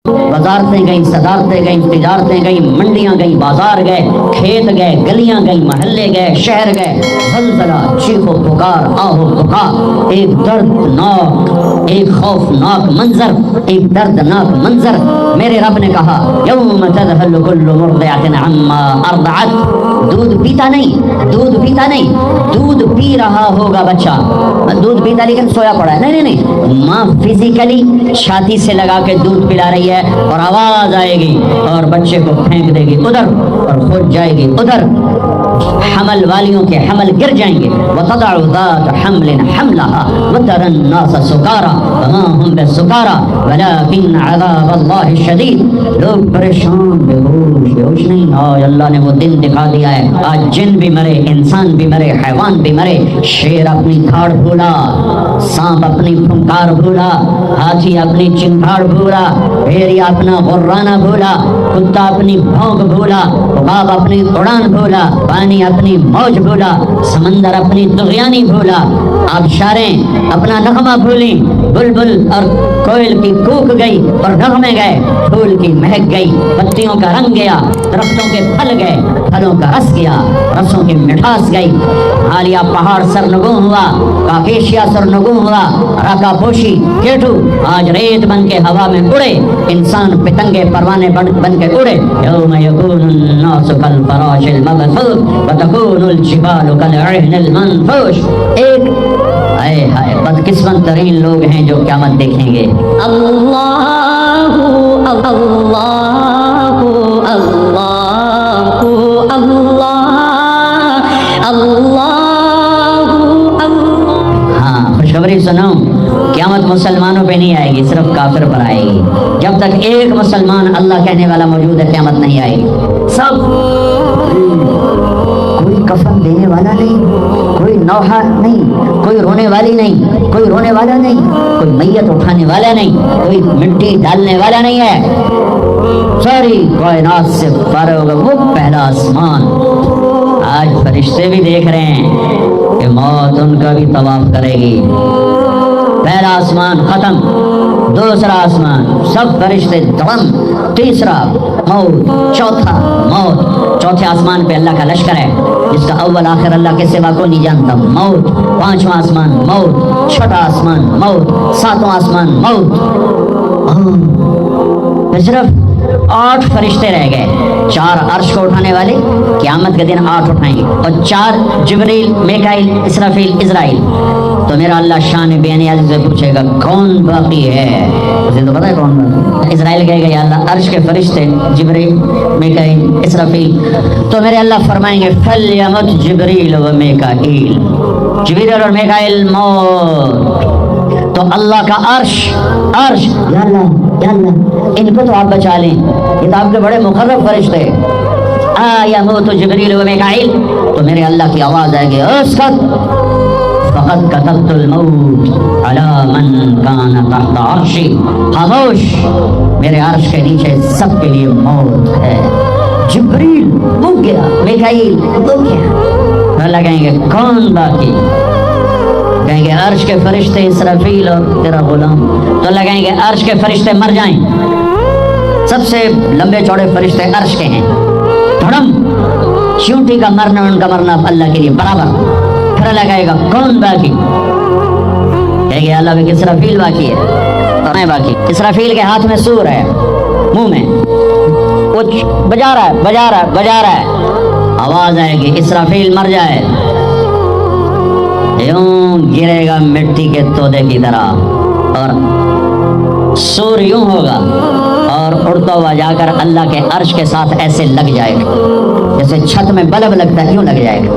वजारतें गई, सदारतें गई, तिजारतें गई, मंडियां गई, बाजार गए, खेत गए, गलियां गई, महल्ले गए, शहर गए, जलजला, चीखो पुकार, आहो पुकार, एक दर्दनाक, एक खौफनाक मंजर, एक दर्दनाक मंजर। मेरे रब ने कहा यौम तज़हलु कुल्लु मुर्दिअतिन अम्मा अर्दअत, दूध पीता नहीं, दूध पीता नहीं, दूध पी रहा होगा बच्चा, दूध पीता लेकिन सोया पड़ा है, नहीं नहीं नहीं, माँ फिजिकली छाती से लगा के दूध पिला रही है और आवाज आएगी और बच्चे को फेंक देगी उधर और खुद जाएगी उधर, हमल वालियों के हमल गिर जाएंगे। वतदअ ज़ात हम्लिन हम्लहा वतरा अन्नास सुकारा वमा हुम बिसुकारा वलाकिन अज़ाबल्लाहि शदीद। लोग परेशान, बेहोश नहीं। आज अल्लाह ने वो दिन दिखा दिया है, आज जिन भी मरे, इंसान भी मरे, हैवान भी मरे, शेर अपनी धाड़ भूला, सांप अपनी फुंकार भूला, हाथी अपनी चिंगाड़ भूला, भेड़िया अपना गुर्राना भूला, कुत्ता अपनी भौंक भूला, उबाब अपनी उड़ान भूला, पानी अपनी मौज भूला, समंदर अपनी दुग़यानी भूला, आबशारें अपना नगमा भूली, बुलबुल और कोयल की कूक गई और नगमे गए, फूल की महक गई, पत्तियों का रंग गया, दरख्तों के फल गए, फलों का रस गया, रसों की मिठास गई। हालिया पहाड़ सरनगू हुआ, काकेशिया सरनगू हुआ, राका पोशी केटू आज रेत बन के हवा में उड़े, इंसान पितंगे परवाने बन के उड़े। यौम यकूनुन नासु कल फराशिल मबसूस व तकूनुल जिबालु कल अहनिल मनफूश। एक हाय हाय बदकिस्मत तरीन लोग हैं जो क़यामत देखेंगे। अल्लाहु अल्लाहु अल्लाहु अल्लाह अल्लाहु अल्लाह। हाँ, खुशखबरी सुनो, क़यामत मुसलमानों पे नहीं आएगी, सिर्फ काफिर पर आएगी। जब तक एक मुसलमान अल्लाह कहने वाला मौजूद है, क़यामत नहीं आएगी। सब कोई कफन देने वाला नहीं, कोई नौहा नहीं, कोई रोने वाली नहीं, कोई रोने वाला नहीं, कोई मैयत उठाने वाला नहीं, कोई मिट्टी डालने वाला नहीं है। सारी कायनात से फारिग होगा वो पहला आसमान। आज फरिश्ते भी देख रहे हैं कि मौत उनका भी तवाफ करेगी। पहला आसमान खत्म, दूसरा आसमान सब फरिश्ते दम, तीसरा मौत, चौथा मौत। चौथे आसमान पे अल्लाह का लश्कर है जिसका अव्वल आखिर अल्लाह के सिवा को नहीं जानता, मौत। पांचवा आसमान मौत, छठा आसमान मौत, सातवां आसमान मौत। सिर्फ 8 फरिश्ते रह गए, 4 अर्श को उठाने वाले, क़यामत के दिन 8 उठाएंगे, और 4 जिब्रील, मीकाईल, इसराफील, इज़राइल। तो मेरा अल्लाह शान बेनियाज़ से पूछेगा कौन बाकी है? उसे तो पता है कौन बाकी। इज़राइल कहेगा या अल्लाह अर्श के फरिश्ते जिब्रील, मीकाईल, इसराफील। तो मेरे अल्लाह फरमाएंगे फलयमुत जिब्रील व मीकाईल, जिब्रील और मीकाईल मौत। तो अल्लाह का अर्श या अल्लाह इनको तो आप बचा लें, ये तो आपके बड़े मुकर्रब फरिश्ते। यमूत जिब्रील व मीकाईल। तो मेरे अल्लाह की आवाज़ आएगी उसकत फ़क़द कतबतुल मौत अला मन कान तहत अर्शी। खामोश, मेरे अर्श के नीचे सबके लिए मौत है। जिब्रील उग गया, मीकाईल उग गया। तो लगाएंगे कौन बाकी? कहेंगे अर्श के फरिश्ते इसराफील और तेरा गुलाम। तो लगाएंगे अर्श के फरिश्ते मर जाएं, सबसे लंबे चौड़े फरिश्ते अर्श के हैं। धड़म, चींटी का मरना उनका मरना अल्लाह के लिए बराबर। फिर लगाएगा कौन बाकी? कहेंगे अल्लाह में इसराफील बाकी है, और मैं बाकी। इसराफील के हाथ में सूर है, मुंह में वो बजा रहा है। आवाज आएगी इसराफील मर जाए, यूं गिरेगा मिट्टी के तोदे की तरह, और सूर यूं होगा और उड़ता हुआ जाकर अल्लाह के अर्श के साथ ऐसे लग जाएगा, जैसे छत में बल्ब लगता है यूं लग जाएगा।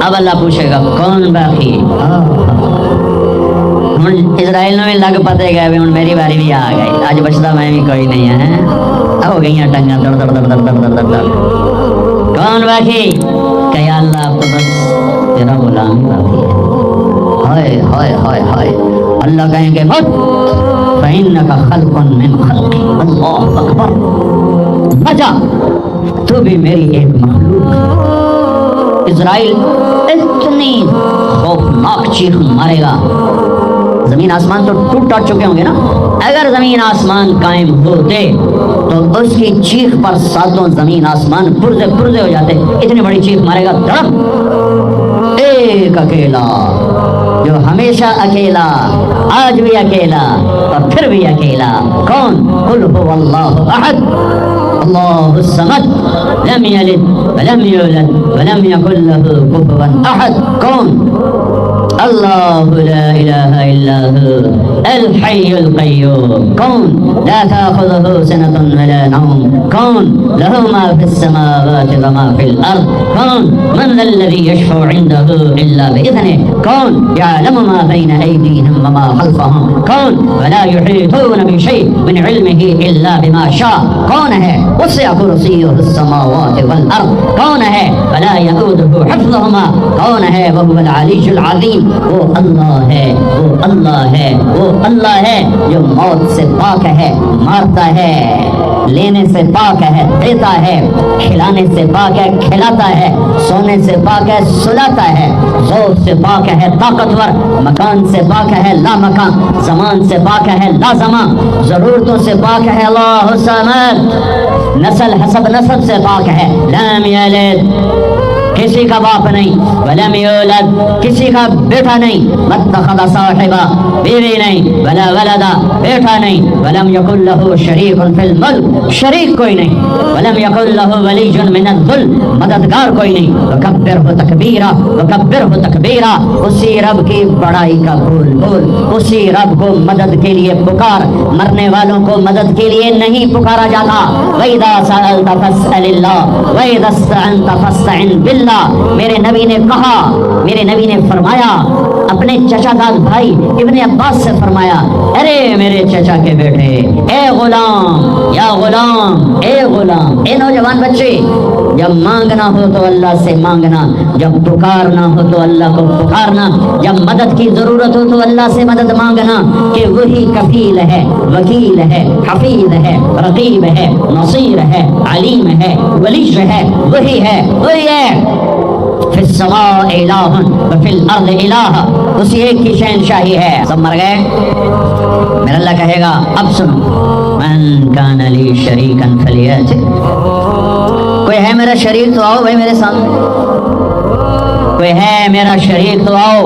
अब अल्लाह पूछेगा कौन बाकी? इजराइल में लग पते गए, मेरी बारी भी आ गई, आज बचता मैं भी कोई नहीं है। हो गई टंगा दर दर दर दर दर दर दर। कौन बाकी? क्या अल्लाह अब तो बस तेरा गुलाम ही बाकी है। हाय हाय हाय हाय। अल्लाह कहेंगे मत फइन्नका खल्कुन मिन खल्की। अल्लाह अकबर। बचा, तू भी मेरी एक मखलूक। इजराइल इतनी खौफनाक चीख मारेगा, जमीन आसमान तो टूट टाट चुके होंगे ना, اگر زمین آسمان قائم ہوتے تو اس کی چیخ پر ساتوں زمین آسمان پرزے پرزے ہو جاتے. اتنی بڑی چیخ مارے گا دھڑم. ایک اکیلا جو ہمیشہ اکیلا، آج بھی اکیلا اور پھر بھی اکیلا. کون؟ قل هو اللہ احد اللہ الصمد لم یلد ولم یولد ولم یکن له کفوا احد. کون؟ اللہ لا الہ الا هو الحی القیوم. کون؟ لا تأخذه سنة ولا نوم. کون؟ له ما في السماوات وما في الارض. کون؟ من ذا الذي يشفع عنده الا باذنه. کون؟ يعلم ما بين ايديهم وما خلفهم. کون؟ ولا يحيطون بشيء من علمه الا بما شاء. کون ہے؟ وسع کرسیہ السماوات والارض. کون ہے؟ ولا يؤوده حفظهما. کون ہے؟ وهو العلی العظیم. وہ اللہ ہے، وہ اللہ ہے، وہ اللہ ہے جو موت سے پاک ہے، مارتا ہے، لینے سے پاک ہے، دیتا ہے، کھلانے سے پاک ہے، کھلاتا ہے، سونے سے پاک ہے، سلاتا ہے، ذوق سے پاک ہے، طاقتور، مکان سے پاک ہے، لا مکان، زمان سے پاک ہے، لا زمان، ضرورتوں سے پاک ہے، اللہ الصمد، نسل حسب نسب سے پاک ہے، لم یلد، کسی کا باپ نہیں، ولم یولد، کسی کا بیٹا نہیں، متخذ صاحبہ، بیوی نہیں، ولا ولدا، بیٹا نہیں، ولم یکن لہ شریک فی الملک، شریک کوئی نہیں، ولم یکن لہ ولی من الذل، مددگار کوئی نہیں. وکبرہ تکبیرا، وکبرہ تکبیرا. اسی رب کی بڑائی کا بول بول، اسی رب کو مدد کے لیے پکار. مرنے والوں کو مدد کے لیے نہیں پکارا جاتا. وَإِذَا سَأَلْتَ فَاسْأَلِ اللَّهَ وَإِذَا اسْتَعَنْتَ فَاسْتَعِنْ بِاللَّهِ. میرے نبی نے کہا، میرے نبی نے فرمایا اپنے چچا داد بھائی ابن عباس سے فرمایا، ارے میرے چچا کے بیٹے، اے غلام، یا غلام، اے غلام، اے نوجوان بچے، جب مانگنا ہو تو اللہ سے مانگنا، جب پکارنا ہو تو اللہ کو پکارنا، جب مدد کی ضرورت ہو تو اللہ سے مدد مانگنا، کہ وہی کفیل ہے، وکیل ہے، حفیظ ہے، رقیب ہے، نصیر ہے، علیم ہے، ولی ہے، وہی ہے، وہی ہے. فی السماء الہ وفی الارض الہ، اسی ایک کی شہنشاہی ہے. سب مر گئے؟ میرا اللہ کہے گا اب سنو، من کان لی شریکا فلیأت، کوئی ہے میرا شریک تو آؤ بھائی میرے سامنے، کوئی ہے میرا شریک تو آؤ.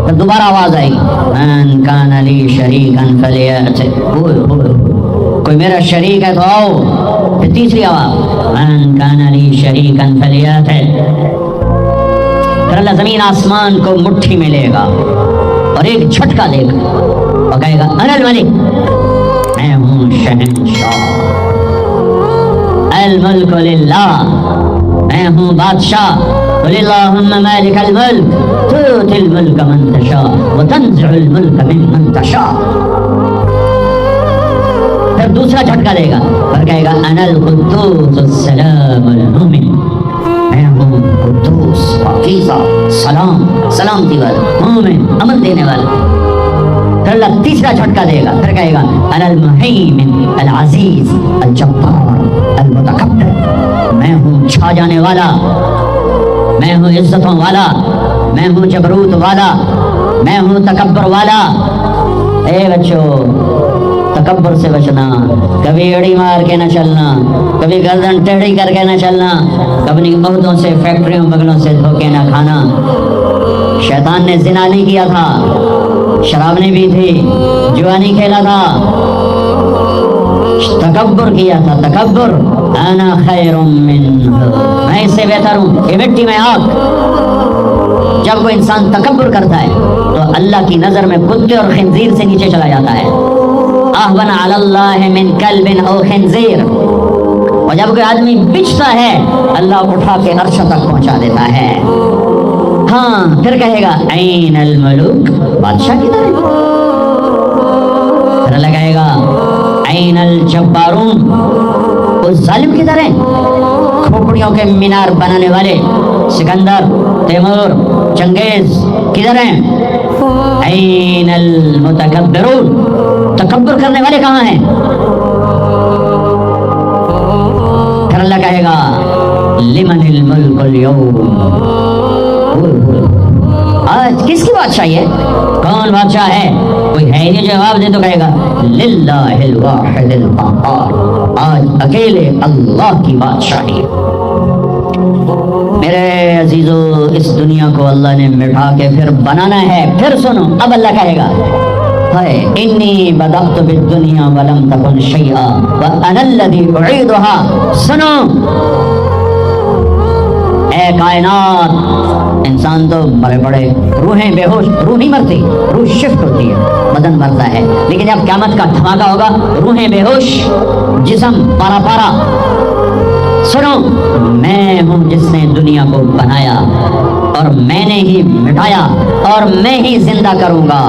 پھر دوبارہ آواز آئی، من کان لی شریکا فلیأت، کوئی میرا شریک ہے تو آؤ. پھر تیسری آواز، من کان لی شریکا فلیأت. پھر اللہ زمین آسمان کو مٹھی میں لے گا اور ایک جھٹکا دے گا اور کہے گا انا الملک، میں ہوں شہنشاہ، الملک للہ، میں ہوں بادشاہ. قل اللہم مالک الملک تؤتی الملک من تشاء وتنزع الملک ممن تشاء. پھر دوسرا جھٹکا دے گا اور کہے گا انا القدوس السلام المؤمن، میں ہوں قدوس، پاکیزہ، سلام، سلامتی والا، مومن، امن دینے والا. پھر اللہ تیسرا جھٹکا دے گا، پھر کہے گا انا المہیمن العزیز الجبار المتکبر، میں ہوں چھا جانے والا، میں ہوں عزتوں والا، میں ہوں جبروت والا، میں ہوں تکبر والا. اے بچوں، تکبر سے بچنا، کبھی اڑی مار کے نہ چلنا، کبھی گردن ٹیڑھی کر کے نہ چلنا، کبھی عہدوں سے، فیکٹریوں، بغلوں سے دھوکے نہ کھانا. شیطان نے زنا نہیں کیا تھا، شراب نہیں پی تھی، جوا نہیں کھیلا تھا، تکبر کیا تھا. تکبر، انا خیر منہ، میں اس سے بہتر ہوں، یہ مٹی میں آگ. جب کوئی انسان تکبر کرتا ہے تو اللہ کی نظر میں کتے اور خنزیر سے نیچے چلا جاتا ہے. اہون علی اللہ من کلب او خنزیر. اور جب کوئی آدمی بچتا ہے اللہ اٹھا کے عرش تک پہنچا دیتا ہے. ہاں پھر کہے گا این الملوک، بادشاہ کدھر ہے؟ پھر اللہ کہے گا این الجبارون، اس ظالم کدھر ہیں؟ کھوپڑیوں کے مینار بنانے والے سکندر، تیمور، چنگیز کدھر ہیں؟ این المتکبرون، تکبر کرنے والے کہاں ہیں؟ پھر اللہ کہے گا لمن الملک اليوم، آج کس کی بادشاہی ہے؟ کون بادشاہ ہے؟ کوئی ہے نہیں جواب دے تو کہے گا للہ الواحد القہار، آج اکیلے اللہ کی بادشاہی ہے۔ میرے عزیزو، اس دنیا کو اللہ نے مٹا کے پھر بنانا ہے۔ پھر سنو، اب اللہ کہے گا انی بدأت بالدنیا ولم تکن شیئا وانا الذی اعیدها۔ سنو اے کائنات، انسان تو مرے پڑے، روحیں بے ہوش، روح نہیں مرتی، روح شفٹ ہوتی ہے، بدن مرتا ہے، لیکن جب قیامت کا دھماکہ ہوگا روحیں بے ہوش، جسم پارا پارا۔ سنو، میں ہوں جس نے دنیا کو بنایا اور میں نے ہی مٹایا اور میں ہی زندہ کروں گا۔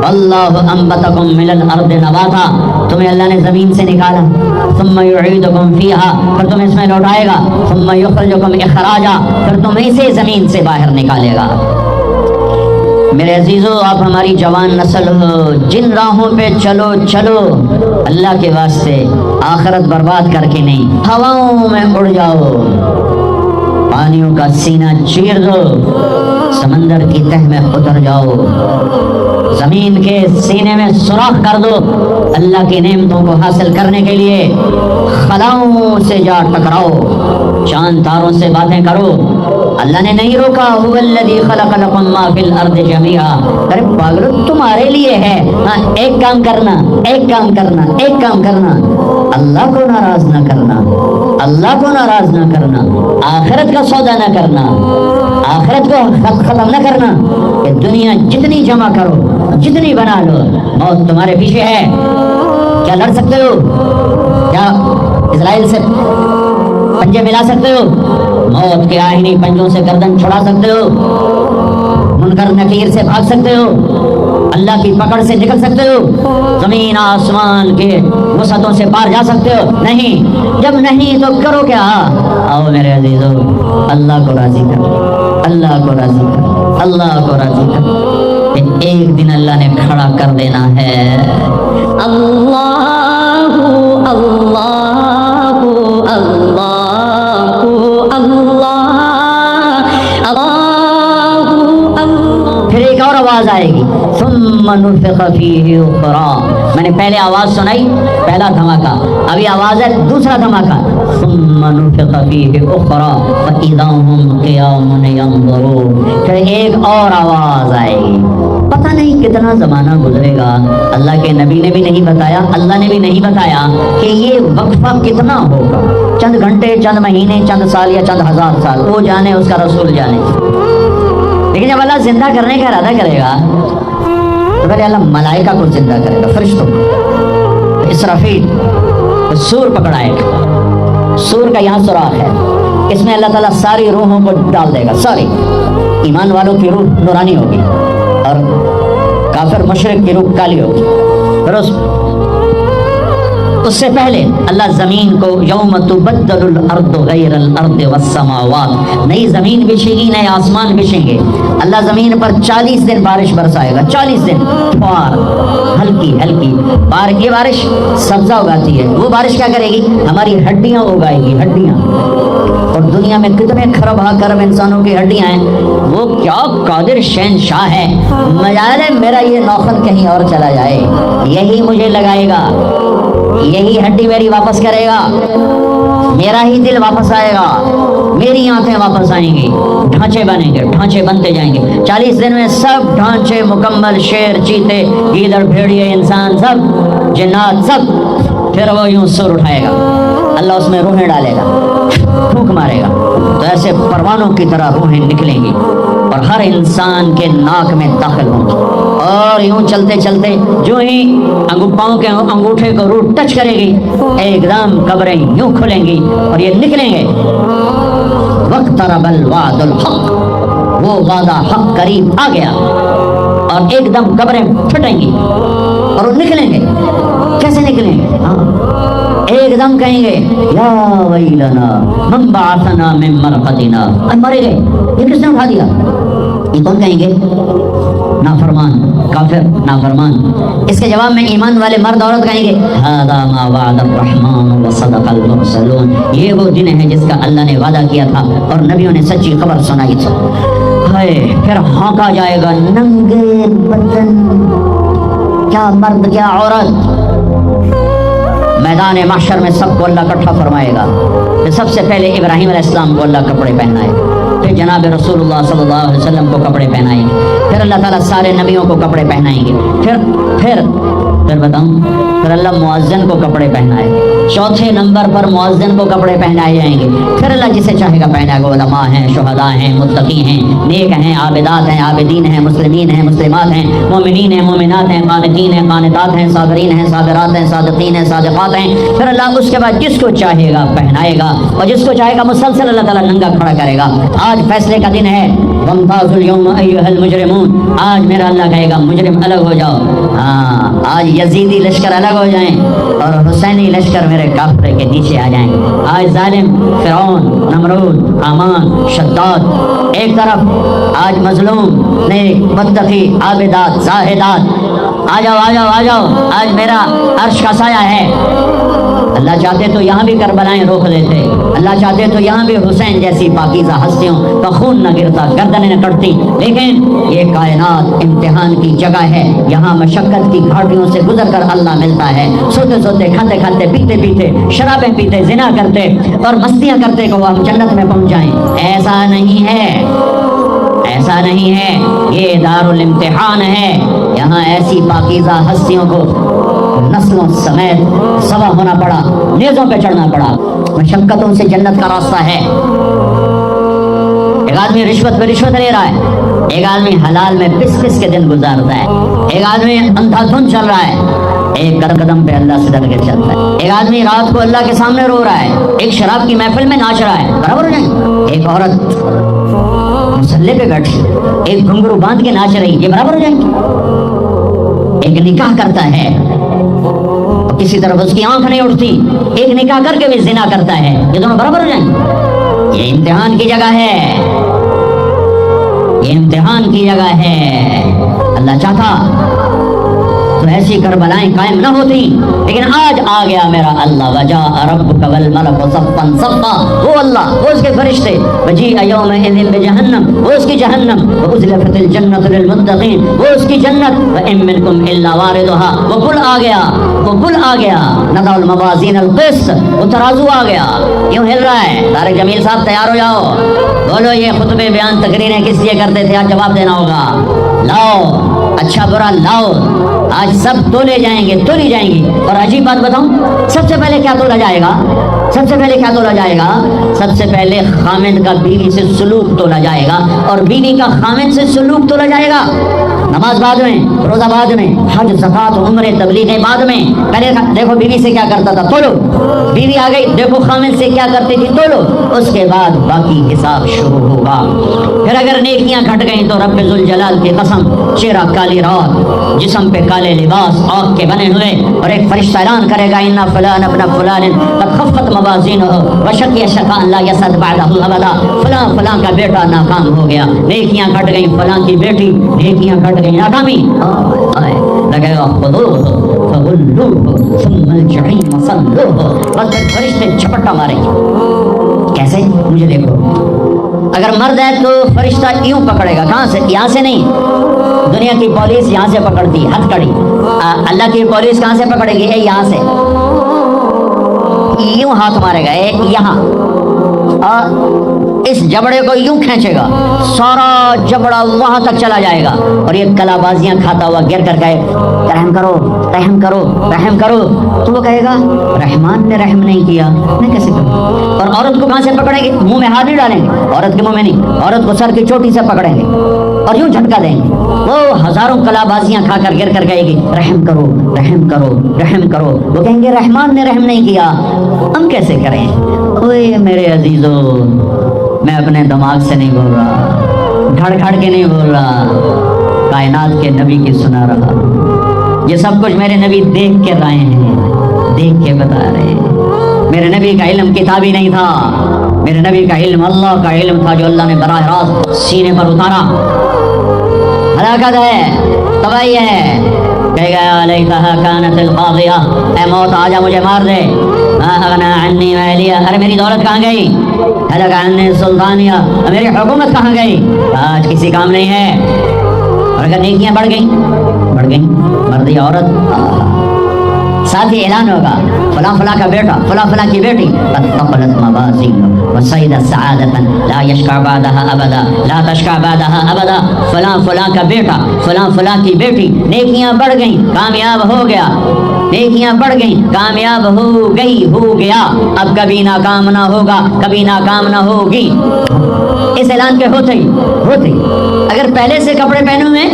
اللہ انبتکم من الارض نباتا، تمہیں اللہ نے زمین سے نکالا، ثم یعیدکم فیہا، پھر تمہیں اس میں لوٹائے گا، ثم یخرجکم اخراجا، پھر تمہیں اسے زمین سے باہر نکالے گا۔ میرے عزیزو، آپ ہماری جوان نسل ہو، جن راہوں پہ چلو چلو اللہ کے واسطے، آخرت برباد کر کے نہیں، ہواؤں میں اڑ جاؤ، پانیوں کا سینہ چیر دو، سمندر کی تہ میں اتر جاؤ، زمین کے سینے میں سوراخ کر دو، اللہ کی نعمتوں کو حاصل کرنے کے لیے خلاؤں سے جا ٹکراؤ، چاند تاروں سے باتیں کرو۔ اللہ نے نہیں روکا، هو الذی خلق لکم ما فی الارض جمیعا۔ ارے پاگلو، تمہارے لیے ہے، ہاں ایک کام کرنا، ایک کام کرنا، ایک کام کرنا، اللہ کو ناراض نہ کرنا، اللہ کو ناراض نہ کرنا، آخرت کا سودا نہ کرنا، آخرت کو ختم نہ کرنا کہ دنیا جتنی جمع کرو، جتنی بنا لو، موت تمہارے پیچھے ہے۔ کیا لڑ سکتے ہو؟ کیا اسرائیل سے پنجے ملا سکتے ہو؟ موت کے آہنی پنجوں سے گردن چھڑا سکتے ہو؟ منکر نکیر سے بھاگ سکتے ہو؟ اللہ کی پکڑ سے نکل سکتے ہو؟ زمین آسمان کے وسعتوں سے پار جا سکتے ہو؟ نہیں۔ جب نہیں تو کرو کیا؟ آؤ میرے عزیزو، اللہ کو راضی کر، اللہ کو راضی کر، اللہ کو راضی کر، ایک دن اللہ نے کھڑا کر دینا ہے۔ اللہ اللہ اللہ اللہ اللہ۔ پھر ایک اور آواز آئے گی، ثم نفخ فیہ اخری۔ میں نے پہلے آواز سنائی، پہلا دھماکہ، ابھی آواز ہے دوسرا دھماکہ، ثم نفخ فیہ اخری فاذا هم قیام ینظرون۔ پھر ایک اور آواز آئے گی۔ پتہ نہیں کتنا زمانہ گزرے گا، اللہ کے نبی نے بھی نہیں بتایا، اللہ نے بھی نہیں بتایا کہ یہ وقفہ کتنا ہوگا، چند گھنٹے، چند مہینے، چند سال یا چند ہزار سال، وہ جانے، اس کا رسول جانے۔ لیکن جب اللہ زندہ کرنے کا ارادہ کرے گا تو پہلے اللہ ملائکہ کو زندہ کرے گا، فرشتوں کو، اسرافیل سور پکڑائے گا، سور کا یہاں سوراخ ہے، اس میں اللہ تعالیٰ ساری روحوں کو ڈال دے گا، ساری ایمان والوں کی روح نورانی ہوگی اور کافر مشرک کی روح کالی ہوگی۔ پھر اس سے پہلے اللہ زمین کو یوم تبدل الارض غیر الارض والسماوات، نئی زمین بچھے گی، نئے آسمان بچھیں گے۔ اللہ زمین پر 40 دن بارش برسائے گا، 40 دن فوار، ہلکی ہلکی یہ بارش سبزہ اگاتی ہے، وہ بارش کیا کرے گی؟ ہماری ہڈیاں اگائے گی، ہڈیاں۔ اور دنیا میں کتنے کھرب کھرب انسانوں کی ہڈیاں ہیں، وہ کیا قادر شہنشاہ ہے، مجال ہے میرا یہ نوخن کہیں اور چلا جائے، یہی مجھے لگائے گا، یہی ہڈی میری واپس کرے گا، میرا ہی دل واپس آئے گا، میری آنکھیں واپس آئیں گی، ڈھانچے بنیں گے، ڈھانچے بنتے جائیں گے۔ 40 دن میں سب ڈھانچے مکمل، شیر، چیتے، گیدڑ، بھیڑیے، انسان، سب جنات، سب۔ پھر وہ یوں سر اٹھائے گا، اللہ اس میں روحیں ڈالے گا، پھونک مارے گا، تو ایسے پروانوں کی طرح روحیں نکلیں گی اور ہر انسان کے ناک میں داخل ہوں گی، اور یوں چلتے چلتے جو ہی پاؤں کے انگوٹھے کو روح ٹچ کرے گی، ایک دم قبریں یوں کھلیں گی اور یہ نکلیں گے۔ وَاقْتَرَبَ الْوَعْدُ الْحَقُّ، وہ وعدہ حق قریب آ گیا، اور ایک دم قبریں پھٹیں گی اور وہ نکلیں گے۔ کیسے نکلیں گے؟ ایک دم کہیں گے یا ویلنا من بعثنا من مرقدنا، مرے گئے، یہ کس نے اٹھا دیا؟ یہ کون کہیں گے؟ نافرمان، کافر، نافرمان۔ اس کے جواب میں ایمان والے مرد عورت کہیں گے ھذا ما وعد الرحمن وصدق المرسلون، یہ وہ دن ہے جس کا اللہ نے وعدہ کیا تھا اور نبیوں نے سچی خبر سنائی تھی۔ ہے پھر ہانکا جائے گا ننگے بدن، کیا مرد کیا عورت، میدان محشر میں سب کو اللہ اکٹھا فرمائے گا۔ پھر سب سے پہلے ابراہیم علیہ السلام کو اللہ کپڑے پہنائے، پھر جناب رسول اللہ صلی اللہ علیہ وسلم کو کپڑے پہنائیں گے، پھر اللہ تعالیٰ سارے نبیوں کو کپڑے پہنائیں گے، پھر بتاؤں، پھر اللہ مؤذن کو کپڑے پہنائے، چوتھے نمبر پر مؤذن کو کپڑے پہنائے جائیں گے، پھر اللہ جسے چاہے گا پہنائے گا، علماء ہیں، شہداء ہیں، متقی ہیں، نیک ہیں، عابدات ہیں، عابدین ہیں، مسلمین ہیں، مسلمات ہیں، مومنین ہیں، مومنات ہیں، قانتین ہیں، قانتات ہیں، صابرین ہیں، صابرات ہیں، صادقین ہیں، صادقات ہیں۔ پھر اللہ اس کے بعد جس کو چاہے گا پہنائے گا، اور جس کو چاہے گا مسلسل اللہ تعالیٰ ننگا کھڑا کرے گا۔ آج فیصلے کا دن ہے، وامتازوا اليوم ایھا المجرمون، آج میرا اللہ کہے گا مجرم الگ ہو جاؤ، ہاں آج یزیدی لشکر الگ ہو جائیں اور حسینی لشکر میرے کافر کے نیچے آ جائیں۔ آج ظالم فرعون، نمرود، حامان، شداد ایک طرف، آج مظلوم، نیک، متقی، عابدات، زاہدات، آ جاؤ آ جاؤ آ جاؤ، آج میرا عرش کا سایہ ہے۔ اللہ چاہتے تو یہاں بھی کربلائیں روک دیتے، اللہ چاہتے تو یہاں بھی حسین جیسی پاکیزہ ہستیوں کا خون نہ گرتا، گردنیں نہ کٹتی، لیکن یہ کائنات امتحان کی جگہ ہے، یہاں مشقت کی گھاٹیوں سے گزر کر اللہ ملتا ہے۔ سوتے سوتے، کھاتے کھاتے، پیتے پیتے، شرابیں پیتے، زنا کرتے اور مستیاں کرتے کو ہم جنت میں پہنچ جائیں، ایسا نہیں ہے، ایسا نہیں ہے، یہ دار الامتحان ہے، یہاں ایسی پاکیزہ ہستیوں کو نسلوں سمیت سوا ہونا پڑا، نیزوں پہ چڑھنا پڑا، مشقتوں سے جنت کا راستہ ہے۔ ایک آدمی رشوت پہ رشوت لے رہا ہے، ایک آدمی حلال میں پس پس کے دن گزارتا ہے، ایک آدمی اندھا دھند چل رہا ہے، ایک قدم پہ اللہ سے ڈر کے چلتا ہے، ایک آدمی رات کو اللہ کے سامنے رو رہا ہے، ایک شراب کی محفل میں ناچ رہا ہے، برابر ہو جائیں؟ ایک عورت مسلے پہ بیٹھی، ایک گھنگرو باندھ کے ناچ رہی، یہ برابر ہو جائیں گے؟ ایک نکاح کرتا ہے، کسی طرف اس کی آنکھ نہیں اٹھتی، ایک نکاح کر کے بھی زنا کرتا ہے، یہ دونوں برابر ہو جائیں گے؟ یہ امتحان کی جگہ ہے، یہ امتحان کی جگہ ہے۔ اللہ چاہتا تو ایسی کربلائیں قائم نہ ہوتی، لیکن آج آ گیا میرا اللہ، وجاء ربک والملک صفا صفا، وہ اللہ، وہ اس کے فرشتے، وجیء یومئذ بجہنم، وہ اس کی جہنم، وازلفت الجنۃ للمتقین، وہ اس کی جنت، وان منکم الا واردها، وہ پل آ گیا، وہ پل آ گیا، نضع الموازین القسط، وہ ترازو آ گیا، یوں ہل رہا ہے۔ طارق جمیل صاحب تیار ہو جاؤ، بولو یہ خطبے بیان تقریریں کس لیے کرتے تھے، آج جواب دینا ہوگا، لاؤ اچھا برا لاؤ، آج سب تولے جائیں گے، تولی جائیں گی۔ اور عجیب بات بتاؤں، سب سے پہلے کیا تولا جائے گا؟ سب سے پہلے کیا تولا جائے گا؟ سب سے پہلے خامد کا بیوی سے سلوک تولا جائے گا، اور بیوی کا خامد سے سلوک تولا جائے گا۔ نماز بعد میں، روزہ بعد میں، حج، زکات، عمرے، تبلیغیں بعد میں، پہلے دیکھو بیوی سے کیا کرتا تھا، تولو، بیوی آ گئی، دیکھو خامد سے کیا کرتی تھی، تولو، اس کے بعد باقی حساب شروع ہوگا۔ پھر اگر نیکیاں گھٹ گئیں تو رب ذوالجلال کی قسم، چہرہ کالی رات، جسم پہ کالے لباس، آگ کے بنے ہوئے، اور ایک فرشتہ اعلان کرے گا، ان فلان ابن فلان قد خفت موازینہ وشقی شقاء لا یسعد بعدہ ابدا، فلاں فلاں کا بیٹا ناکام ہو گیا، نیکیاں گھٹ گئیں، فلاں کی بیٹی، نیکیاں گھٹ گئیں، ناکامی لگے گا، خذوہ فغلوہ ثم الجحیم صلوہ، بس فرشتے جھپٹا ماریں گے۔ کیسے؟ مجھے دیکھو، اگر مرد ہے تو فرشتہ یوں پکڑے گا، کہاں سے؟ یہاں سے نہیں، دنیا کی پولیس یہاں سے پکڑتی، ہتھ کڑی، اللہ کی پولیس کہاں سے پکڑے گی؟ یہاں سے، یوں ہاتھ مارے گا، یہاں، اس جبڑے کو یوں کھینچے گا، سارا جبڑا وہاں تک چلا جائے گا، اور یہ کلا بازیاں کھاتا ہوا گر کر کہے رحم کرو رحم کرو رحم کرو، تو وہ کہے گا رحمان نے رحم نہیں کیا، میں کیسے کروں؟ اور عورت کو کہاں سے پکڑیں گے؟ منہ میں ہاتھ نہیں ڈالیں گے، عورت کے منہ میں نہیں، عورت کو سر کی چوٹی سے پکڑیں گے اور یوں جھٹکا دیں گے، وہ ہزاروں کلا بازیاں کھا کر گر کر کہے گی رحم کرو رحم کرو رحم کرو، وہ کہیں گے رحمان نے رحم نہیں کیا، ہم کیسے کریں؟ اوے میرے عزیزو، میں اپنے دماغ سے نہیں بول رہا، گھڑ گھڑ کے نہیں بول رہا، کائنات کے نبی کی سنا رہا، یہ سب کچھ میرے نبی دیکھ کے رائے ہیں، دیکھ کے بتا رہے ہیں۔ میرے نبی کا علم کتابی نہیں تھا، میرے نبی کا علم اللہ کا علم تھا، جو اللہ نے براہ راست سینے پر اتارا۔ ہلاکت ہے، تباہی ہے، کہے گا لیتہا کانت القاضیہ، اے موت آجا مجھے مار دے، ما اغنی عنی مالیہ، ارے میری دولت کہاں گئی؟ हलक अन्नी सुल्तानिया, मेरी हुकूमत कहाँ गई? आज किसी काम नहीं है। और अगर नेकियां बढ़ गई, मर्द या औरत, साथ ही ऐलान होगा फला फला का बेटा, फला फला की बेटी, तक़बलत मवाज़ीन वसईद सआदतन ला यशका बादहा अबदा, ला तशका बादहा अबदा। फला फला का बेटा, फला फला की बेटी, नेकियां बढ़ गई, कामयाब हो गया, नेकियां बढ़ गई, कामयाब हो गया, अब कभी नाकाम ना होगा, कभी नाकाम ना होगी। इस ऐलान के होते ही अगर पहले से कपड़े पहने हुए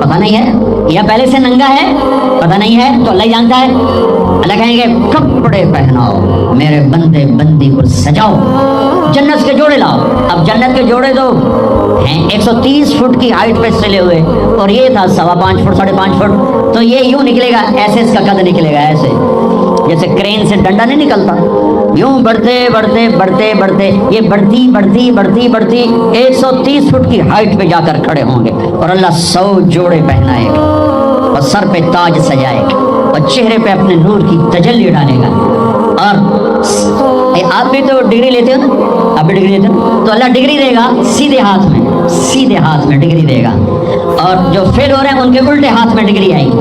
पता नहीं है, या पहले से नंगा है पता नहीं है, तो अल्लाह जानता है। अल्लाह कहेंगे कपड़े पहनाओ, मेरे बंदे बंदी को सजाओ, जन्नत के जोड़े लाओ। अब जन्नत के जोड़े तो हैं 130 फुट की हाइट पे सिले हुए, और ये था 5.25 फुट 5.5 फुट, तो ये यूं निकलेगा, ऐसे इसका कद निकलेगा, ऐसे जैसे क्रेन से डंडा नहीं निकलता, यूं बढ़ते बढ़ते बढ़ते बढ़ते ये बढ़ती बढ़ती बढ़ती बढ़ती 130 फुट की हाइट पे जाकर खड़े होंगे, और अल्लाह 100 जोड़े पहनाएगा, और सर पे ताज सजाएगा, और चेहरे पे अपने नूर की तजल्ली डालेगा। और आप भी तो डिग्री लेते हो ना, आप भी डिग्री लेते हो, तो अल्लाह डिग्री देगा सीधे हाथ में डिग्री देगा, और जो फेल हो रहे हैं उनके उल्टे हाथ में डिग्री आएगी।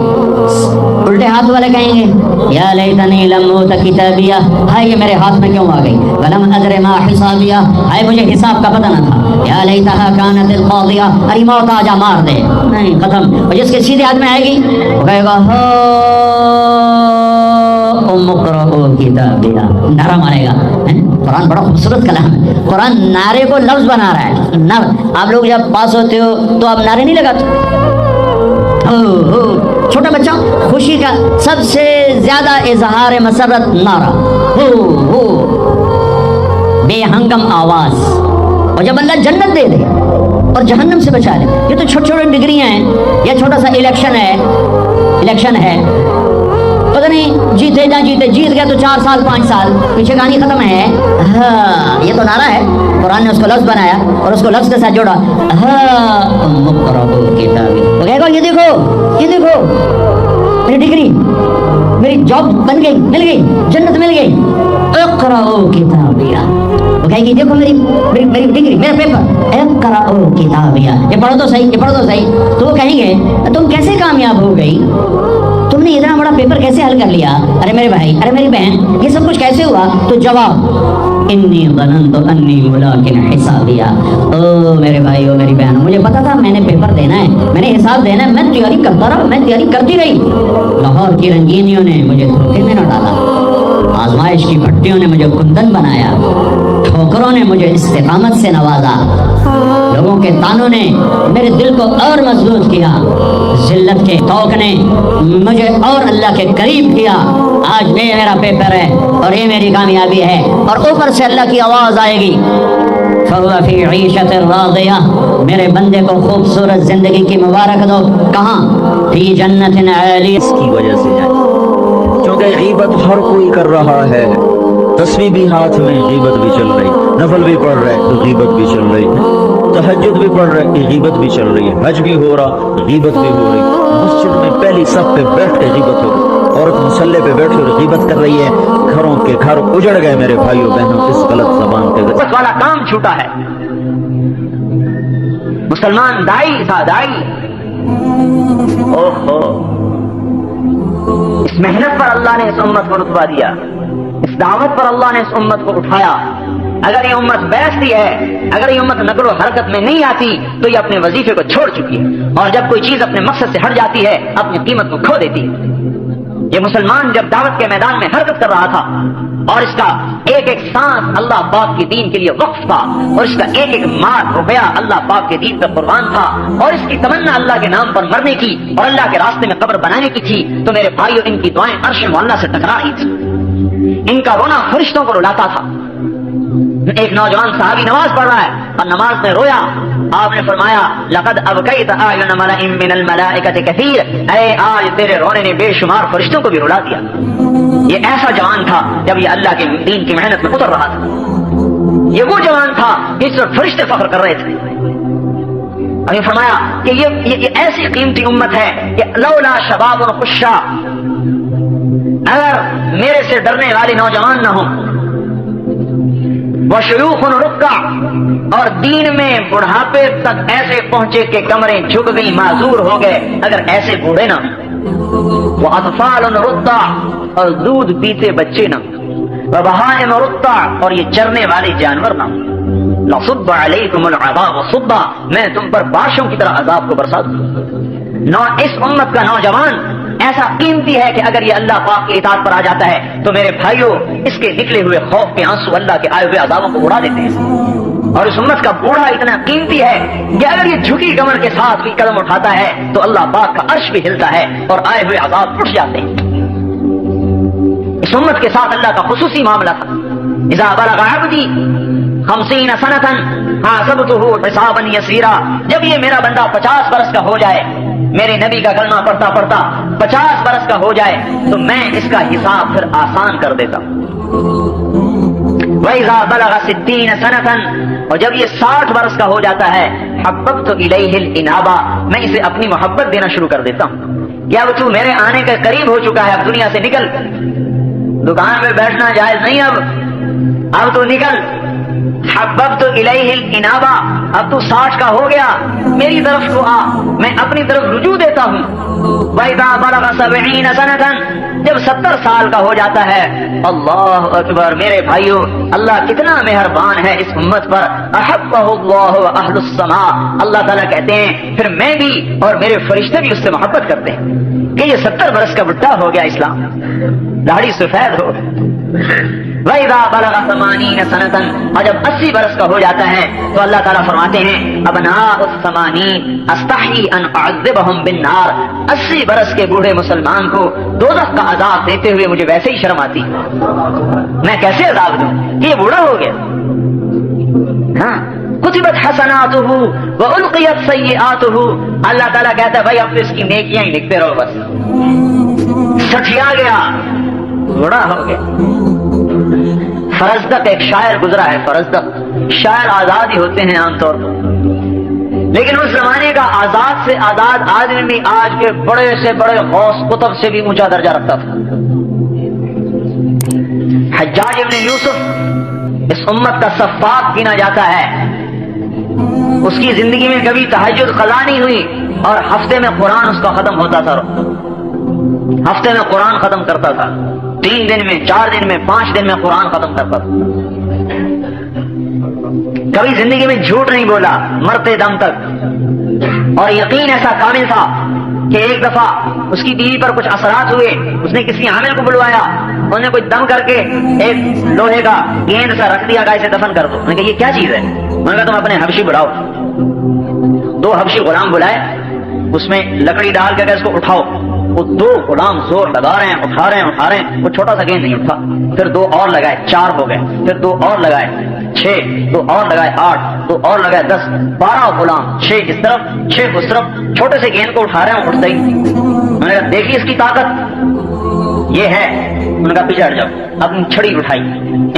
उल्टे हाथ वाले कहेंगे या लैतनी लम ऊत किताबिया, हाय ये मेरे हाथ में क्यों आ गई, वलम अदर मा हिसाबिया, हाय मुझे हिसाब का पता न था, या लैतहा कानत अल क़ादिया, अरे मौत आजा मार दे, नहीं खत्म। और जिसके सीधे हाथ में आएगी वो कहेगा हो उम्मुक़रअू किताबिया, नारा मारेगा। कुरान बड़ा खूबसूरत कलाम है, कुरान नारे को लफ्ज बना रहा है। आप लोग जब पास होते हो तो आप नारे नहीं लगाते, छोटा बच्चा खुशी का सबसे ज्यादा इजहार मसरत नारा, हो बेहंगम आवाज। और जब अल्लाह जन्नत दे दे और जहन्नम से बचा ले, ये तो छोटी छोटी डिग्रियां हैं, या छोटा सा इलेक्शन है, पता नहीं जीते ना जीते, जीत गया तो 4 साल 5 साल, पीछे कहानी खत्म है। हाँ, ये तो नारा है, कुरान ने उसको लफ्ज बनाया और उसको लफ्ज के साथ जोड़ा। हाँ मुक़रअू किताबी, वो कहेगा ये देखो मेरी डिग्री, मेरी जॉब बन गई, मिल गई, जन्नत मिल गई, इक़राऊ किताबिया। वो कहेगी देखो मेरी डिग्री, मेरा पेपर, इक़राऊ किताबिया, ये पढ़ो तो सही। तो वो कहेंगे तुम कैसे कामयाब हो गई, तुमने इतना बड़ा पेपर कैसे हल कर लिया, अरे मेरे भाई, अरे मेरी बहन, ये सब कुछ कैसे हुआ? तो जवाब इन्नी ज़ननतु अन्नी मुलाकिन हिसाबिया, ओ मेरे भाई, ओ मेरी बहन, मुझे पता था मैंने पेपर देना है, मैंने हिसाब देना है, मैं तैयारी करता रहा, मैं तैयारी करती रही। लाहौर की रंगीनियों ने मुझे धोखे में न डाला, आजमाइश की भट्टियों ने मुझे कुंदन बनाया, ठोकरों ने मुझे इस्तिकामत से नवाजा, लोगों के तानों ने मेरे दिल को और मजबूत किया, जिल्लत के तौक ने मुझे और अल्लाह के करीब किया। आज ये मेरा पेपर है और ये मेरी कामयाबी है, और ऊपर से अल्लाह की आवाज़ आएगी फहुव फी ईशत रादिया, मेरे बंदे को खूबसूरत जिंदगी की मुबारक दो। कहाँ? फी जन्नतिन आलिया। इसकी वजह से जाए, क्योंकि गीबत हर कोई कर रहा है, तस्वीर भी हाथ में, गीबत भी चल रही, नफल भी पढ़ रहे तो गीबत भी चल रही है, तहज्जुद भी पढ़ रहे गीबत भी चल रही है, हज भी हो रहा गीबत भी हो रही, मस्जिद में पहली सफ पे बैठ के गीबत हो रही, औरत मुसल्ले पे बैठ कर गीबत कर रही है, घरों के घर उजड़ गए मेरे भाइयों बहनों इस गलत ज़बान के गीबत वाला काम छूटा है। मुसलमान दाई था, दाई, ओहो, इस मेहनत पर अल्लाह ने इस उम्मत को रुतबा दिया, इस दावत पर अल्लाह ने इस उम्मत को उठाया। अगर ये उम्मत बैठती है, अगर ये उम्मत नकलो हरकत में नहीं आती, तो ये अपने वजीफे को छोड़ चुकी है, और जब कोई चीज अपने मकसद से हट जाती है, अपनी कीमत को खो देती है। ये मुसलमान जब दावत के मैदान में हरकत कर रहा था, और इसका एक एक सांस अल्लाह पाक के दीन के लिए वक्फ था, और इसका एक एक माल रुपया अल्लाह पाक के दीन पर कुर्बान था, और इसकी तमन्ना अल्लाह के नाम पर मरने की और अल्लाह के रास्ते में कब्र बनाने की थी, तो मेरे भाइयों, इनकी दुआएं अर्श मुअल्ला से टकरा रही थी, इनका रोना फरिश्तों को रुलाता था। एक नौजवान सहाबी नमाज पढ़ रहा है और नमाज में रोया, आपने फरमाया लक़द अबकैत आयुन मलइम मिनल मलाइकति कसीर, ऐ आज तेरे रोने ने बेशुमार फरिश्तों को भी रुला दिया। ये ऐसा जवान था जब ये अल्लाह के दीन की मेहनत में उतर रहा था, ये वो जवान था जिस पर फरिश्ते फख्र कर रहे थे। और ये फरमाया कि ये ऐसी कीमती उम्मत है कि लौला शबाबुन खुश्शा, अगर मेरे से डरने वाले नौजवान न हो, वशयूखुन रुक्का, और दीन में बुढ़ापे तक ऐसे पहुंचे कि कमरें झुक गई, माजूर हो गए अगर ऐसे बूढ़े ना। वो अतफालन रुद्दा, और दूध पीते बच्चे ना। व बहाइम रुद्दा, और ये चरने वाले जानवर ना। लसुब्बा अलैकुमुल अज़ाब सुब्बा, मैं तुम पर बारिशों की तरह अजाब को बरसा दूं। इस उम्मत का नौजवान ऐसा कीमती है कि अगर ये अल्लाह पाक की इताअत पर आ जाता है तो मेरे भाइयों इसके निकले हुए खौफ के आंसू अल्लाह के आए हुए अज़ाबों को उड़ा देते हैं। और इस उम्मत का बूढ़ा इतना कीमती है कि अगर ये झुकी कमर के साथ भी कदम उठाता है तो अल्लाह पाक का अर्श भी हिलता है और आए हुए अज़ाब उठ जाते हैं। इस उम्मत के साथ अल्लाह का खुसूसी मामला था। इज़ा बलग़ अब्दी 50 सनतन हासबतुहु हिसाबन यसीरा, जब ये मेरा बंदा 50 बरस का हो जाए, मेरे नबी का कलमा पढ़ता पढ़ता 50 बरस का हो जाए तो मैं इसका हिसाब फिर आसान कर देता हूं। वइज़ा बलग़ 60 सनतन, और जब ये 60 बरस का हो जाता है, हब्बतु इलैहिल इनाबा, मैं इसे अपनी मोहब्बत देना शुरू कर देता हूं। क्या अब तू मेरे आने के करीब हो चुका है, अब दुनिया से निकल, दुकान में बैठना जायज नहीं, अब तू निकल। हब्बतु इलैहिल इनाबा, अब तू 60 का हो गया, मेरी तरफ को आ, मैं अपनी तरफ रुजू देता हूँ। वइज़ा बलग़ 70 सनतन, जब 70 साल का हो जाता है, अल्लाह अकबर, मेरे भाइयों अल्लाह कितना मेहरबान है इस उम्मत पर। अहब्बहुल्लाह व अहलुस समा, अल्लाह ताला कहते हैं फिर मैं भी और मेरे फरिश्ते भी उससे मोहब्बत करते हैं कि ये 70 बरस का बुढ़ा हो गया, इस्लाम दाढ़ी सफेद हो। वइज़ा बलग़ 80 सनतन, और जब 80 बरस का हो जाता है तो अल्लाह ताला फरमाते हैं अबनाउस समानीन अस्तही अन अअज़्ज़िबहुम बिन्नार, 80 बरस के बूढ़े मुसलमान को दोज़ख का अजाब देते हुए मुझे वैसे ही शर्म आती, मैं कैसे अजाब दूं, ये बूढ़ा हो गया। हाँ, कुतिबत हसनातुहु व उल्क़ियत सय्यिआतुहु, अल्लाह ताला कहता है भाई अब तो इसकी नेकियां ही लिखते रहो, बस सठिया गया, बूढ़ा हो गया। फरजदक एक शायर गुजरा है, फरजदक शायर आजाद ही होते हैं आमतौर पर, लेकिन उस जमाने का आजाद से आजाद आदमी भी आज के बड़े से बड़े गौस कुतुब से भी ऊंचा दर्जा रखता था। हज्जाज इब्न यूसुफ इस उम्मत का सफ़ाक गिना जाता है। उसकी जिंदगी में कभी तहज्जुद क़ज़ा नहीं हुई और हफ्ते में कुरान उसका खत्म होता था, हफ्ते में कुरान खत्म करता था, 3 दिन में, 4 दिन में, 5 दिन में कुरान खत्म करता था। कभी जिंदगी में झूठ नहीं बोला मरते दम तक, और यकीन ऐसा कामिल था कि एक दफा उसकी बीवी पर कुछ असरात हुए, उसने किसी आमिल को बुलवाया, उन्होंने कुछ दम करके एक लोहे का गेंद सा रख दिया, इसे दफन कर दो। उन्होंने कहा ये क्या चीज है? उन्होंने कहा तुम अपने हबशी बुलाओ। 2 हबशी गुलाम बुलाए, उसमें लकड़ी डाल के इसको उठाओ। वो 2 गुलाम जोर लगा रहे हैं, उठा रहे हैं, वो छोटा सा गेंद नहीं उठा। फिर 2 और लगाए, 4 हो गए, फिर 2 और लगाए 6, 2 और लगाए 8, 2 और लगाए 10, 12 गुलाम, 6 इस तरफ 6 उस तरफ, छोटे से गेंद को उठा रहे हैं, उठते ही। मैंने कहा देखिए इसकी ताकत ये है। उन्होंने कहा पीछे हट जाओ, अपनी छड़ी उठाई।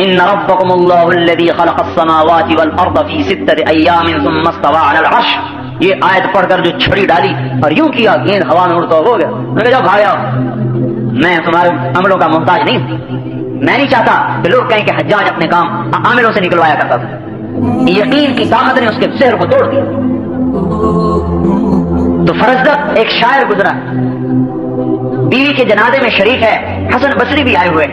इन्ना रब्बकुमुल्लाहु अल्लज़ी खलक़स समावाति वल अर्द फी 6 अय्यामिन सुम्मा इस्तवा अलल अर्श, ये आयत पढ़कर जो छड़ी डाली और यूं किया, गेंद हवा में उड़ता हो गया। मैंने कहा भाग आओ, मैं तुम्हारे अमलों का मोहताज नहीं, मैं नहीं चाहता कि लोग कहें कि हज्जाज अपने काम आमिलों से निकलवाया करता था। यकीन की ताकत ने उसके शहर को तोड़ दिया। तो फरजदक एक शायर गुजरा, बीवी के जनाजे में शरीक है, हसन बसरी भी आए हुए।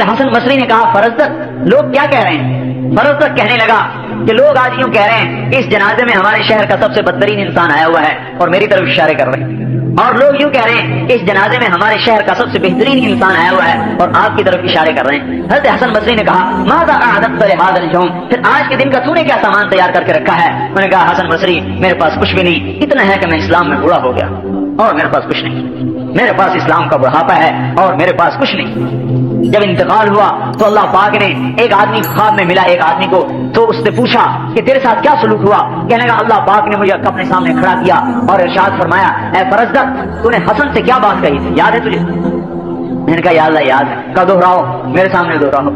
हसन बसरी ने कहा फरजदक लोग क्या कह रहे हैं? फरजदक कहने लगा कि लोग आज यूं कह रहे हैं कि इस जनाजे में हमारे शहर का सबसे बदतरीन इंसान आया हुआ है और मेरी तरफ इशारे कर रहे हैं, और लोग यूं कह रहे हैं कि इस जनाजे में हमारे शहर का सबसे बेहतरीन इंसान आया हुआ है और आपकी तरफ इशारे कर रहे हैं। हज़रत हसन बसरी ने कहा माज़ा अअदत लिहाज़ल यौम, फिर आज के दिन का तूने क्या सामान तैयार करके रखा है? मैंने कहा हसन बसरी मेरे पास कुछ भी नहीं, इतना है कि मैं इस्लाम में बूढ़ा हो गया और मेरे पास कुछ नहीं, मेरे पास इस्लाम का बुढ़ापा है और मेरे पास कुछ नहीं। जब इंतकाल हुआ तो अल्लाह पाक ने एक आदमी ख्वाब में मिला एक आदमी को, तो उससे पूछा कि तेरे साथ क्या सलूक हुआ? कहने लगा अल्लाह पाक ने मुझे अपने सामने खड़ा किया और इरशाद फरमाया ऐ फरजदक तूने हसन से क्या बात कही थी, याद है तुझे? मैंने कहा या अल्लाह याद है। कहा दोहराओ, मेरे सामने दोहराओ।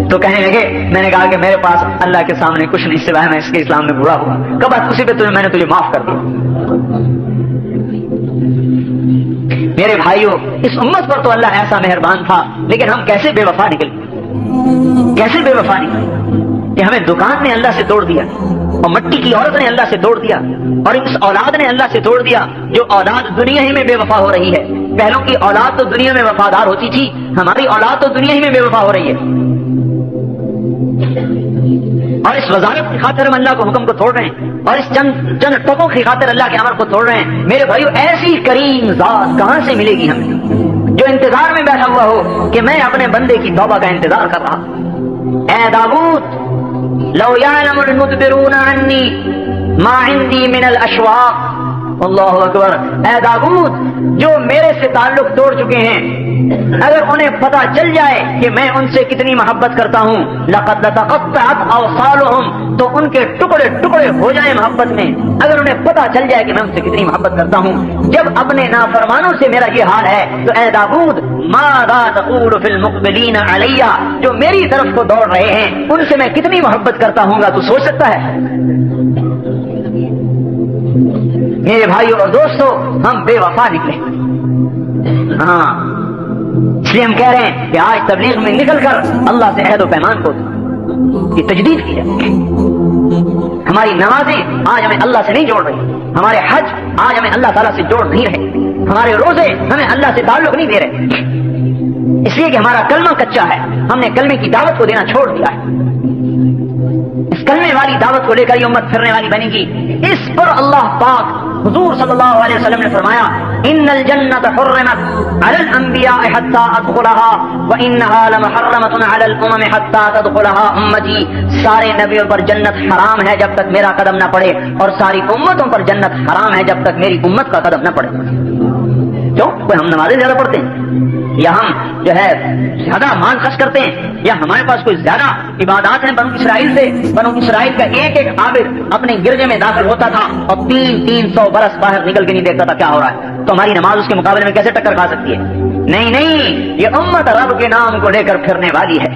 तो कहने लगे, मैंने कहा कि मेरे पास अल्लाह के सामने कुछ नहीं सिवाय मैं इसके इस्लाम में बुरा हुआ। कब उसी पे मैंने तुझे माफ कर दिया। मेरे भाइयों इस उम्मत पर तो अल्लाह ऐसा मेहरबान था, लेकिन हम कैसे बेवफा निकले। कैसे बेवफा निकली कि हमें दुकान ने अल्लाह से तोड़ दिया और मट्टी की औरत ने अल्लाह से तोड़ दिया और इस औलाद ने अल्लाह से तोड़ दिया जो औलाद दुनिया ही में बेवफा हो रही है। पहलों की औलाद तो दुनिया में वफादार होती थी, हमारी औलाद तो दुनिया ही में बेवफा हो रही है। और इस वजारत की खातिर हम अल्लाह को हुक्म को तोड़ रहे हैं और इस चंद टकों की खातिर अल्लाह के अमर को तोड़ रहे हैं। मेरे भाइयों, ऐसी करीम जात कहां से मिलेगी हमें जो इंतजार में बैठा हुआ हो कि मैं अपने बंदे की तौबा का इंतजार कर रहा। ए दाऊद लौ यअलमुल मुदबिरूना अन्नी मा इंदी मिनल अशवाक, अल्लाहु अकबर। ए दाऊद, जो मेरे से ताल्लुक तोड़ चुके हैं, अगर उन्हें पता चल जाए कि मैं उनसे कितनी मोहब्बत करता हूं, लक़द तक़त्तअत अवसालुहुम, तो उनके टुकड़े टुकड़े हो जाए मोहब्बत में। अगर उन्हें पता चल जाए कि मैं उनसे कितनी मोहब्बत करता हूं, जब अपने नाफरमानों से मेरा ये हाल है, तो ए दाऊद माज़ा तक़ूलु फिल मुक़बिलीन अलैया, जो मेरी तरफ को दौड़ रहे हैं उनसे मैं कितनी मोहब्बत करता हूँगा, तू सोच सकता है? मेरे भाइयों और दोस्तों, हम बेवफा निकले। हाँ, इसलिए हम कह रहे हैं कि आज तबलीग में निकल कर अल्लाह से अहद व पैमान को की तजदीद की जाए। हमारी नमाजें आज हमें अल्लाह से नहीं जोड़ रही, हमारे हज आज हमें अल्लाह ताला से जोड़ नहीं रहे, हमारे रोजे हमें अल्लाह से ताल्लुक नहीं दे रहे, इसलिए कि हमारा कलमा कच्चा है। हमने कलमे की दावत को देना छोड़ दिया है। इस कलमे वाली दावत को लेकर ये उम्मत फिरने वाली बनेगी। इस पर अल्लाह पाक हुजूर सल्लल्लाहु अलैहि वसल्लम ने फरमाया, इन्नल जन्नत हुर्रिमत अलल अंबिया हत्ता अदखुलहा व इन्नहा लमुहर्रमतुन अलल उमम हत्ता तदखुलहा उम्मती। सारे नबियों पर जन्नत हराम है जब तक मेरा कदम न पड़े, और सारी उम्मतों पर जन्नत हराम है जब तक मेरी उम्मत का कदम न पड़े। क्यों? कोई हम नमाजें ज्यादा पढ़ते हैं, या हम जो है ज्यादा माल खर्च करते हैं, या हमारे पास कोई ज्यादा इबादत है बनु इसराइल से। बनु इसराइल का एक एक आबिद अपने गिरजे में दाखिल होता था और 300 बरस बाहर निकल के नहीं देखता था क्या हो रहा है, तो हमारी नमाज उसके मुकाबले में कैसे टक्कर खा सकती है? नहीं नहीं, ये उम्मत रब के नाम को लेकर फिरने वाली है,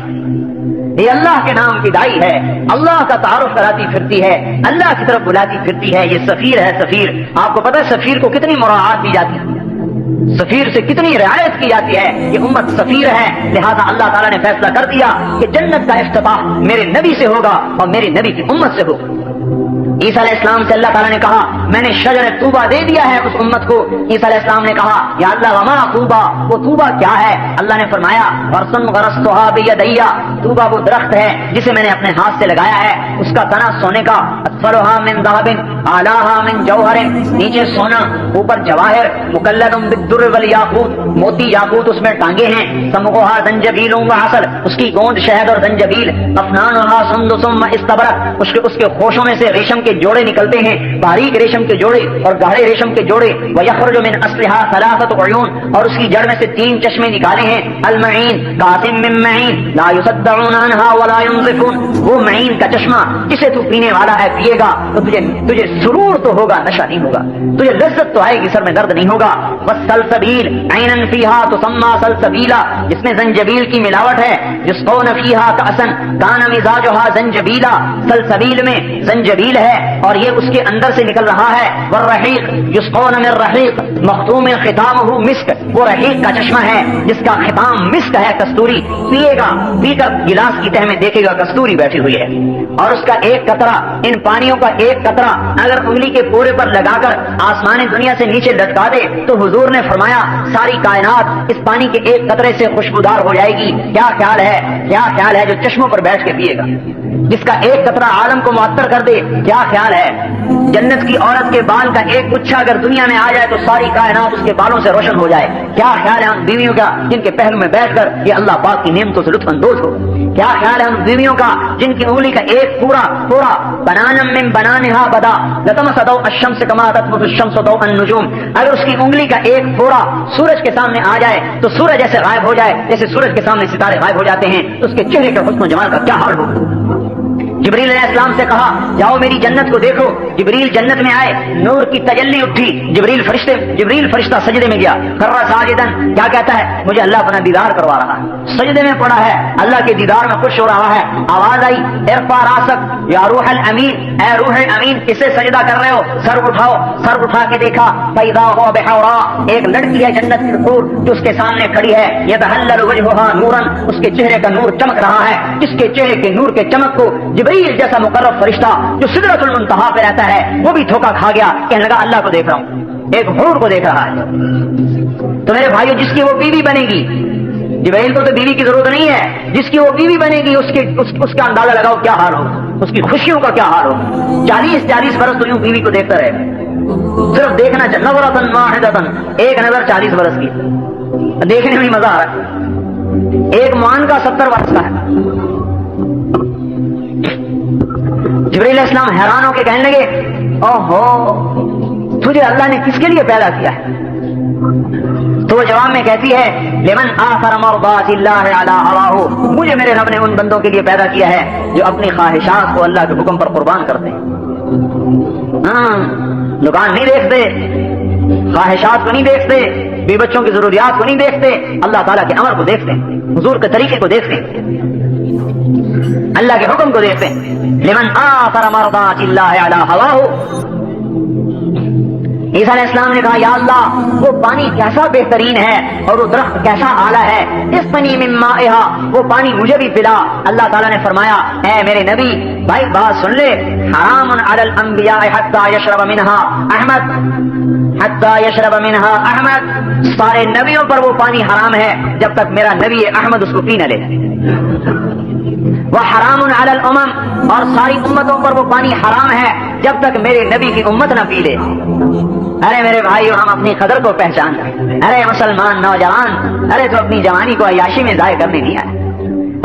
ये अल्लाह के नाम की दाई है, अल्लाह का तारुफ कराती फिरती है, अल्लाह की तरफ बुलाती फिरती है। ये सफीर है, सफीर। आपको पता है सफीर को कितनी मुराआत दी जाती है, सफीर से कितनी रियायत की जाती है। ये उम्मत सफीर है, लिहाजा अल्लाह ताला ने फैसला कर दिया कि जन्नत का इफ्तिताह मेरे नबी से होगा और मेरे नबी की उम्मत से होगा। ईसा अलैहिस्सलाम से अल्लाह ताला ने कहा, मैंने शजर तूबा दे दिया है उस उम्मत को। ईसा अलैहिस्सलाम ने कहा, या अल्लाह वमा तूबा, वो तूबा क्या है? अल्लाह ने फरमाया, वरसन गरस्तुहा बियदैया, तूबा वो दरख्त है जिसे मैंने अपने हाथ से लगाया है, उसका तना सोने का, असफलुहा मिन दहबिन आलाहा मिन जौहरिन, नीचे सोना ऊपर जवाहिर, मुकल्लदुम बिद्दुर्र वल याकूत, मोती याकूत उसमें टांगे हैं, समूहा जंजबीलुम व असल, उसकी गोंद शहद और जंजबील, अफनानुहा सुंदुसुम व इस्तबरक, उसके खोशों में से रेशम के जोड़े निकलते हैं, बारीक रेशम के जोड़े और गाढ़े रेशम के जोड़े। व यखरुजु मिन अस्लिहा सलासतु उयून, और उसकी जड़ में से 3 चश्मे निकाले हैं। अल मईन कासिम मिन मईन ला युसद्दऊन अन्हा वला युनज़िफून, वो मईन का चश्मा जिसे तू पीने वाला है, पिएगा तो तुझे सुरूर तो होगा, नशा नहीं होगा, तुझे लज्जत तो आएगी, सर में दर्द नहीं होगा। वसलसबील ऐनन फीहा तुसम्मा सलसबीला, जिसमें जंजबील की मिलावट है, युस्क़ौन फीहा कअसन कान मिजाजुहा जंजबीला, सलसबील में जंजबील है और ये उसके अंदर से निकल रहा है। वर्रहीक युस्क़ौन मिन रहीक मख्तूम खितामुहु मिस्क, वो रहीक का चश्मा है जिसका खिताम मिस्क है, कस्तूरी। पिएगा, पीकर गिलास की तह में देखेगा कस्तूरी बैठी हुई है, और उसका एक कतरा, इन पानियों का एक कतरा अगर उंगली के पूरे पर लगाकर आसमानी दुनिया से नीचे लटका दे तो हुजूर ने फरमाया सारी कायनात इस पानी के एक कतरे से खुशबूदार हो जाएगी। क्या ख्याल है, क्या ख्याल है जो चश्मों पर बैठ के पिएगा, जिसका एक कतरा आलम को मुअत्तर कर दे? क्या ख्याल है? जन्नत की औरत के बाल का एक गुच्छा अगर दुनिया में आ जाए तो सारी कायनात उसके बालों से रोशन हो जाए। क्या ख्याल है उन बीवियों का जिनके पहलू में बैठकर ये अल्लाह पाक की नेमतों से लुत्फ अंदोज हो? क्या ख्याल है उन बीवियों का जिनकी उंगली का एक पूरा बनानम मिन बनानिहा बदा लतमसदौ अश-शम्स कमा ततमसु अश-शम्सु दौ अन-नुजूम, अगर उसकी उंगली का एक पूरा सूरज के सामने आ जाए तो सूरज ऐसे गायब हो जाए जैसे सूरज के सामने सितारे गायब हो जाते हैं, तो उसके चेहरे के हुस्न जमाल का क्या हाल होगा? जिब्रील अलैहिस्सलाम से कहा जाओ मेरी जन्नत को देखो। जिब्रील जन्नत में आए, नूर की तजल्ली उठी, जिब्रील फरिश्ता सजदे में गया, खर्रा साजिदन, क्या कहता है मुझे अल्लाह अपना दीदार करवा रहा है, सजदे में पड़ा है, अल्लाह के दीदार में खुश हो रहा है। आवाज आई इरफा रासक या रूहल अमीन, ए रूह अमीन किसे सजदा कर रहे हो, सर उठाओ। सर उठा के देखा फैदा हुआ बिहौरा, एक लड़की है जन्नत की हूर जो उसके सामने खड़ी है, यतहल्लल वजहुहा नूरन, उसके चेहरे का नूर चमक रहा है, जिसके चेहरे के नूर के चमक को जिब्रील जैसा मुकर्रब फरिश्ता जो सिदरतुल मुंतहा पे रहता है वो भी धोखा खा गया, कहने लगा अल्लाह को देख रहा हूं, एक हूर को देख रहा है। तो मेरे भाइयों जिसकी वो बीवी बनेगी, जिब्रील को तो बीवी की जरूरत नहीं है, जिसकी वो बीवी बनेगी उसका अंदाजा लगाओ क्या हाल होगा, उसकी खुशियों का क्या हाल होगा। 40 बरस तो यूं बीवी को देखता रहे, सिर्फ देखना नज़रतन वाहिदतन, एक नजर 40 बरस की, देखने में मजा आ रहा है। एक मान का 70 वर्ष का है। जिब्रील अलैहिस्सलाम हैरान होकर कहने लगे ओहो तुझे अल्लाह ने किसके लिए पैदा किया है? तो वो जवाब में कहती है लिमन आखर मर्दातिल्लाह अला हवाहु, मुझे मेरे रब ने उन बंदों के लिए पैदा किया है जो अपनी ख्वाहिशात को अल्लाह के हुक्म पर कुर्बान करते हैं। दुकान नहीं देखते, ख्वाहिशात को नहीं देखते, बी बच्चों की जरूरियात को नहीं देखते, अल्लाह ताला के अमर को देखते हैं, हुजूर के तरीके को देखते हैं, अल्लाह के हुक्म को देखते हैं। लिमन आखर मर्दातिल्लाह अला हवाहु, ईसा अलैहिस्सलाम ने कहा या अल्लाह वो पानी कैसा बेहतरीन है और वो दरख्त कैसा आला है, इस पनी मिम्मा इहा, वो पानी मुझे भी पिला। अल्लाह ताला ने फरमाया ऐ मेरे नबी भाई बात सुन ले, हरामुन अलल अंबिया हत्ता यशरब मिनहा अहमद, हत्ता यशरब मिनहा अहमद, सारे नबियों पर वो पानी हराम है जब तक मेरा नबी अहमद उसको पी न ले। वह हरामुन अलल उमम, और सारी उम्मतों पर वो पानी हराम है जब तक मेरे नबी की उम्मत न पी ले। अरे मेरे भाइयों हम अपनी कदर को पहचान, अरे मुसलमान नौजवान, अरे तो अपनी जवानी को अय्याशी में जाया करने नहीं आया,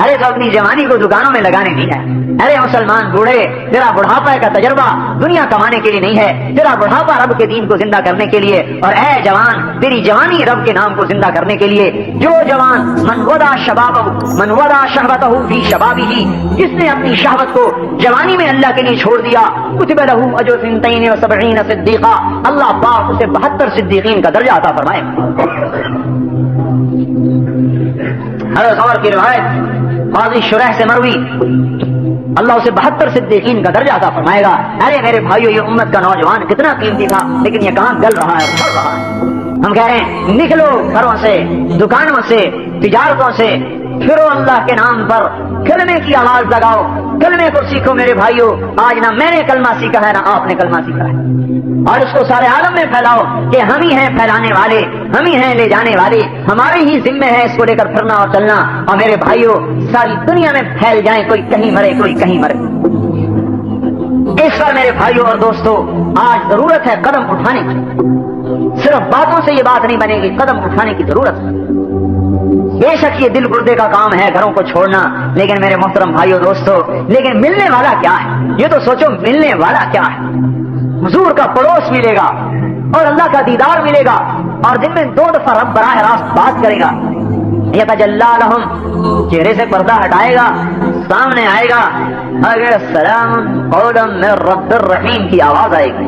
अरे तो अपनी जवानी को दुकानों में लगाने नहीं आया। अरे मुसलमान बूढ़े, तेरा बुढ़ापा का तजर्बा दुनिया कमाने के लिए नहीं है, तेरा बुढ़ापा रब के दीन को जिंदा करने के लिए, और ऐ जवान तेरी जवानी रब के नाम को जिंदा करने के लिए। जो जवान मन वदा शहवतहु फी शबाबिही, जिसने अपनी शहवत को जवानी में अल्लाह के लिए छोड़ दिया, कुतिबा लहू अजर सिंतैन व सबईन सिद्दीका, अल्लाह पाक उसे 72 सिद्दीकीन का दर्जा अता फरमाए। हज़रत उमर की रिवायत काज़ी शुरैह से मरवी, अल्लाह उसे 72 सिद्दीकीन का दर्जा अता फरमाएगा। अरे मेरे भाइयों ये उम्मत का नौजवान कितना कीमती था, लेकिन ये कहां गल रहा है, बढ़ रहा है। हम कह रहे हैं निकलो घरों से, दुकानों से, तिजारतों से, फिरो अल्लाह के नाम पर, कलमे की आवाज लगाओ, कलमे को सीखो मेरे भाइयों। आज ना मैंने कलमा सीखा है ना आपने कलमा सीखा है, और उसको सारे आलम में फैलाओ कि हम ही हैं फैलाने वाले, हम ही हैं ले जाने वाले, हमारे ही जिम्मे है इसको लेकर फिरना और चलना। और मेरे भाइयों सारी दुनिया में फैल जाए, कोई कहीं मरे कोई कहीं मरे। इस पर मेरे भाइयों और दोस्तों आज जरूरत है कदम उठाने की, सिर्फ बातों से ये बात नहीं बनेगी, कदम उठाने की जरूरत है। बेशक ये दिल गुर्दे का काम है घरों को छोड़ना, लेकिन मेरे मोहतरम भाइयों दोस्तों, लेकिन मिलने वाला क्या है, ये तो सोचो मिलने वाला क्या है। हुजूर का पड़ोस मिलेगा और अल्लाह का दीदार मिलेगा, और दिन में 2 दफा रब बराह रास्त बात करेगा, यतजल्ला लहुम, चेहरे से पर्दा हटाएगा, सामने आएगा, अगर सलाम कौलम मिर रब्बिर रहीम की आवाज आएगी।